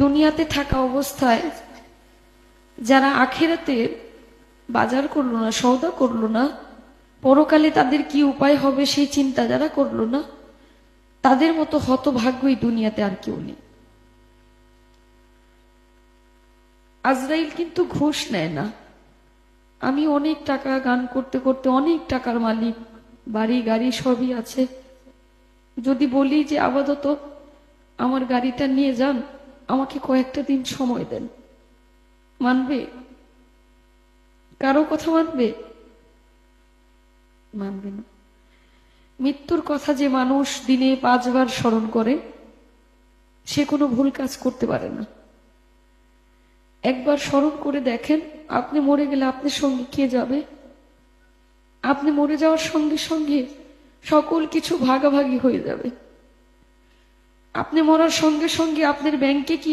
দুনিয়াতে থাকা অবস্থায় যারা আখিরাতে বাজার করলো না, সওদা করলো না, পরকালে তাদের কি উপায় হবে সেই চিন্তা যারা করলো না, তাদের মতো হতভাগ্যই দুনিয়াতে আর কেউ নেই। আজরাইল কিন্তু ঘুষ নেয় না। আমি অনেক টাকা গান করতে করতে অনেক টাকার মালিক, বাড়ি গাড়ি সবই আছে, যদি বলি যে আপাতত আমার গাড়িটা নিয়ে যান, আমাকে কয়েকটা দিন সময় দেন, মানবে? কারো কথা মানবে? মানবে না। মৃত্যুর কথা যে মানুষ দিনে 5 বার স্মরণ করে, সে কোনো ভুল কাজ করতে পারে না। একবার স্মরণ করে দেখেন, আপনি মরে গেলে আপনার সঙ্গে কে যাবে? আপনি মরে যাওয়ার সঙ্গে সঙ্গে সকল কিছু ভাগাভাগি হয়ে যাবে। আপনি মরার সঙ্গে সঙ্গে আপনার ব্যাংকে কি